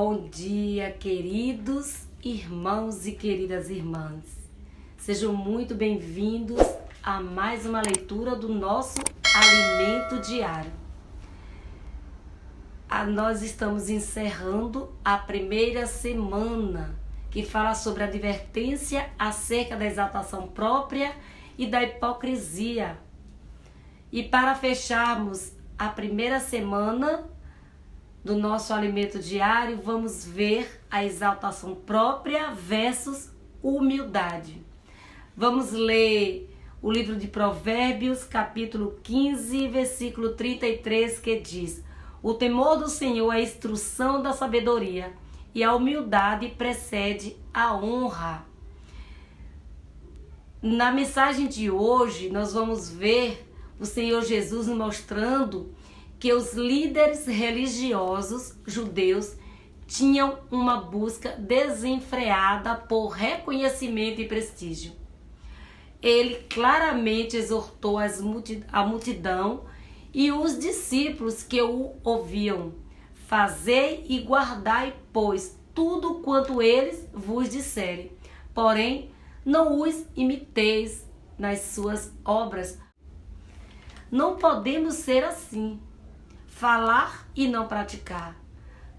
Bom dia, queridos irmãos e queridas irmãs. Sejam muito bem-vindos a mais uma leitura do nosso alimento diário. Nós estamos encerrando a primeira semana que fala sobre a advertência acerca da exaltação própria e da hipocrisia. E para fecharmos a primeira semana do nosso alimento diário, vamos ver a exaltação própria versus humildade. Vamos ler o livro de Provérbios, capítulo 15, versículo 33, que diz: o temor do Senhor é a instrução da sabedoria, e a humildade precede a honra. Na mensagem de hoje, nós vamos ver o Senhor Jesus mostrando que os líderes religiosos judeus tinham uma busca desenfreada por reconhecimento e prestígio. Ele claramente exortou a multidão e os discípulos que o ouviam: fazei e guardai, pois, tudo quanto eles vos disserem, porém não os imiteis nas suas obras. Não podemos ser assim. Falar e não praticar.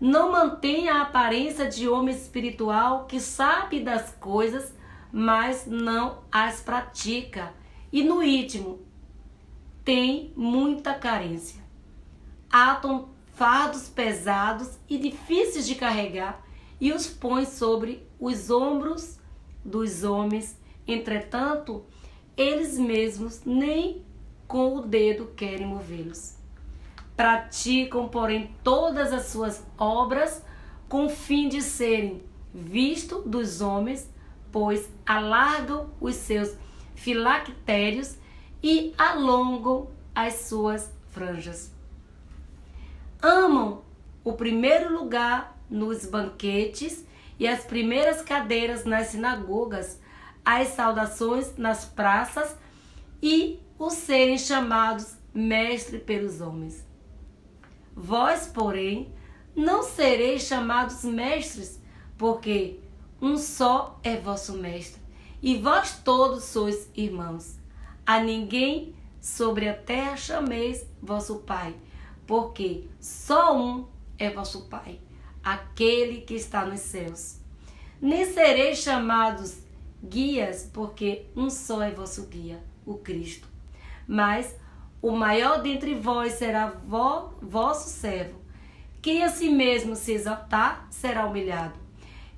Não mantenha a aparência de homem espiritual que sabe das coisas, mas não as pratica. E no íntimo, tem muita carência. Atam fardos pesados e difíceis de carregar e os põe sobre os ombros dos homens. Entretanto, eles mesmos nem com o dedo querem movê-los. Praticam, porém, todas as suas obras com o fim de serem vistos dos homens, pois alargam os seus filactérios e alongam as suas franjas. Amam o primeiro lugar nos banquetes e as primeiras cadeiras nas sinagogas, as saudações nas praças e o serem chamados mestre pelos homens. Vós, porém, não sereis chamados mestres, porque um só é vosso mestre, e vós todos sois irmãos. A ninguém sobre a terra chameis vosso Pai, porque só um é vosso Pai, aquele que está nos céus. Nem sereis chamados guias, porque um só é vosso guia, o Cristo. Mas o maior dentre vós será vosso servo. Quem a si mesmo se exaltar, será humilhado.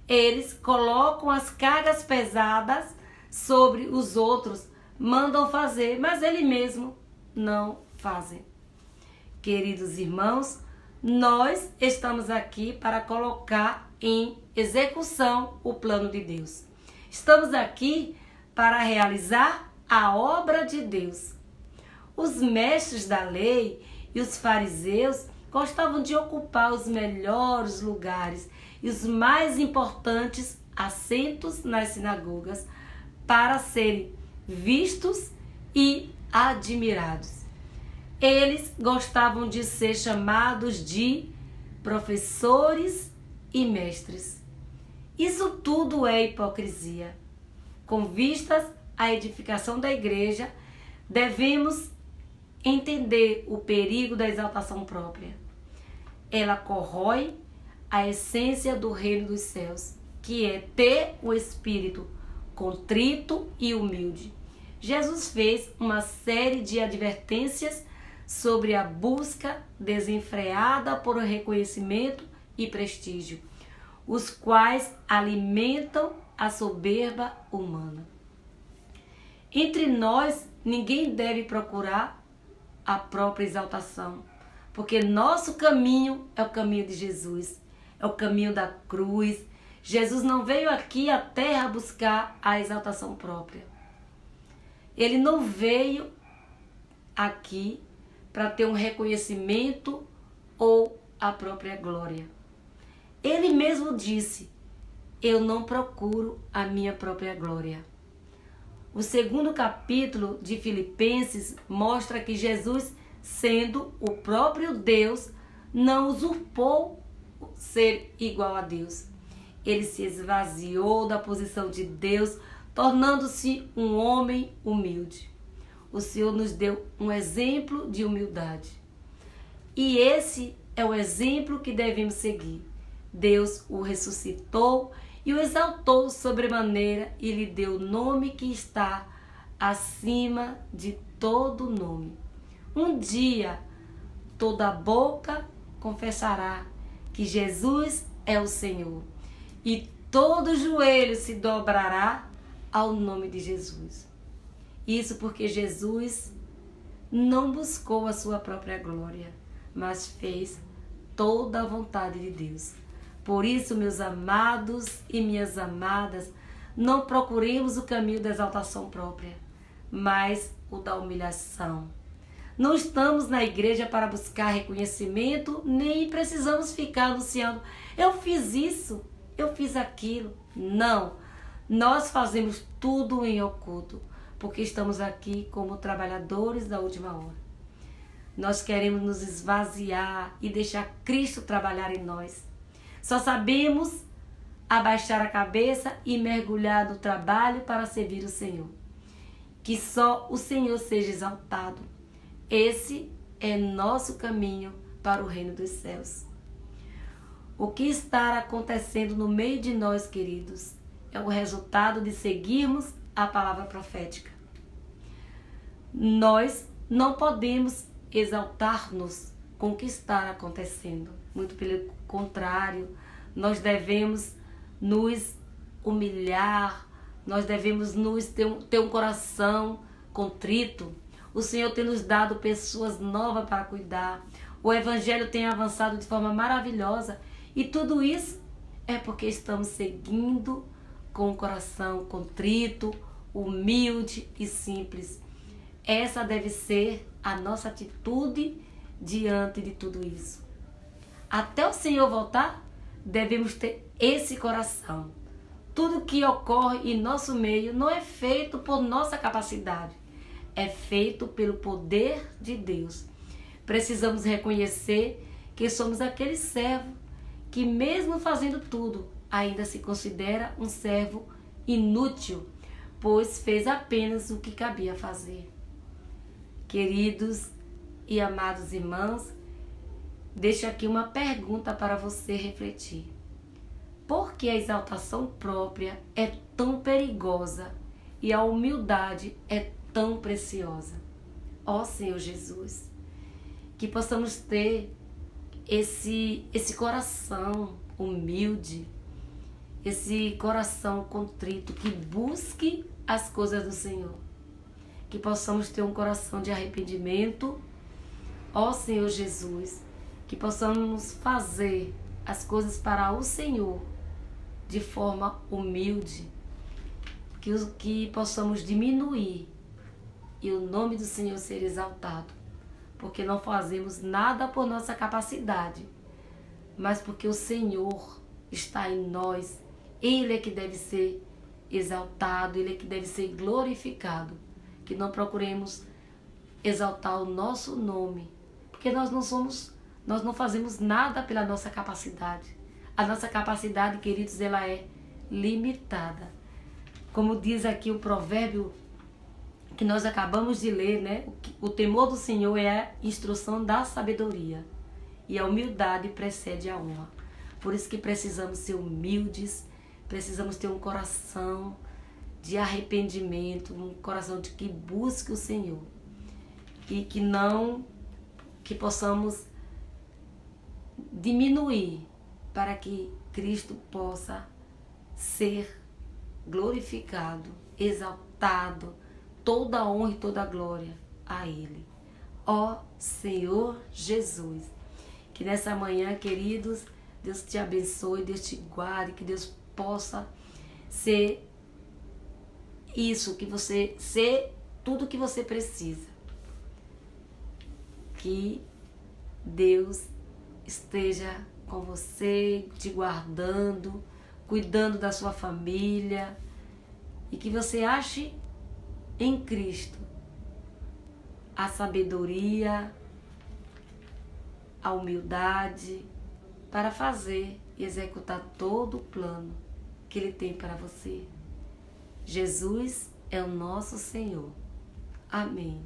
Eles colocam as cargas pesadas sobre os outros, mandam fazer, mas eles mesmos não fazem. Queridos irmãos, nós estamos aqui para colocar em execução o plano de Deus. Estamos aqui para realizar a obra de Deus. Os mestres da lei e os fariseus gostavam de ocupar os melhores lugares e os mais importantes assentos nas sinagogas para serem vistos e admirados. Eles gostavam de ser chamados de professores e mestres. Isso tudo é hipocrisia. Com vistas à edificação da igreja, devemos entender o perigo da exaltação própria. Ela corrói a essência do reino dos céus, que é ter o espírito contrito e humilde. Jesus fez uma série de advertências sobre a busca desenfreada por reconhecimento e prestígio, os quais alimentam a soberba humana. Entre nós, ninguém deve procurar a própria exaltação, porque nosso caminho é o caminho de Jesus, é o caminho da cruz. Jesus não veio aqui à terra buscar a exaltação própria. Ele não veio aqui para ter um reconhecimento ou a própria glória. Ele mesmo disse: eu não procuro a minha própria glória. O segundo capítulo de Filipenses mostra que Jesus, sendo o próprio Deus, não usurpou ser igual a Deus. Ele se esvaziou da posição de Deus, tornando-se um homem humilde. O Senhor nos deu um exemplo de humildade. E esse é o exemplo que devemos seguir. Deus o ressuscitou e o exaltou sobremaneira e lhe deu o nome que está acima de todo nome. Um dia, toda boca confessará que Jesus é o Senhor e todo joelho se dobrará ao nome de Jesus. Isso porque Jesus não buscou a sua própria glória, mas fez toda a vontade de Deus. Por isso, meus amados e minhas amadas, não procuremos o caminho da exaltação própria, mas o da humilhação. Não estamos na igreja para buscar reconhecimento, nem precisamos ficar anunciando: eu fiz isso, eu fiz aquilo. Não, nós fazemos tudo em oculto, porque estamos aqui como trabalhadores da última hora. Nós queremos nos esvaziar e deixar Cristo trabalhar em nós. Só sabemos abaixar a cabeça e mergulhar no trabalho para servir o Senhor. Que só o Senhor seja exaltado. Esse é nosso caminho para o reino dos céus. O que está acontecendo no meio de nós, queridos, é o resultado de seguirmos a palavra profética. Nós não podemos exaltar-nos com o que está acontecendo. Muito pelo contrário, nós devemos nos humilhar, nós devemos ter um coração contrito. O Senhor tem nos dado pessoas novas para cuidar. O Evangelho tem avançado de forma maravilhosa. E tudo isso é porque estamos seguindo com o coração contrito, humilde e simples. Essa deve ser a nossa atitude diante de tudo isso. Até o Senhor voltar, devemos ter esse coração. Tudo que ocorre em nosso meio não é feito por nossa capacidade, é feito pelo poder de Deus. Precisamos reconhecer que somos aquele servo que, mesmo fazendo tudo, ainda se considera um servo inútil, pois fez apenas o que cabia fazer. Queridos e amados irmãos, deixo aqui uma pergunta para você refletir. Por que a exaltação própria é tão perigosa e a humildade é tão preciosa? Ó Senhor Jesus, que possamos ter esse coração humilde, esse coração contrito que busque as coisas do Senhor. Que possamos ter um coração de arrependimento, ó Senhor Jesus, que possamos fazer as coisas para o Senhor de forma humilde, que possamos diminuir e o nome do Senhor ser exaltado, porque não fazemos nada por nossa capacidade, mas porque o Senhor está em nós. Ele é que deve ser exaltado, Ele é que deve ser glorificado. Que não procuremos exaltar o nosso nome, porque nós não fazemos nada pela nossa capacidade. A nossa capacidade, queridos, ela é limitada. Como diz aqui o provérbio que nós acabamos de ler, né? O temor do Senhor é a instrução da sabedoria e a humildade precede a honra. Por isso que precisamos ser humildes, precisamos ter um coração de arrependimento, um coração de que busque o Senhor e que possamos diminuir para que Cristo possa ser glorificado, exaltado, toda a honra e toda a glória a Ele. Ó Senhor Jesus, que nessa manhã, queridos, Deus te abençoe, Deus te guarde, que Deus possa ser isso, que você ser tudo que você precisa. Que Deus esteja com você, te guardando, cuidando da sua família, e que você ache em Cristo a sabedoria, a humildade para fazer e executar todo o plano que Ele tem para você. Jesus é o nosso Senhor. Amém.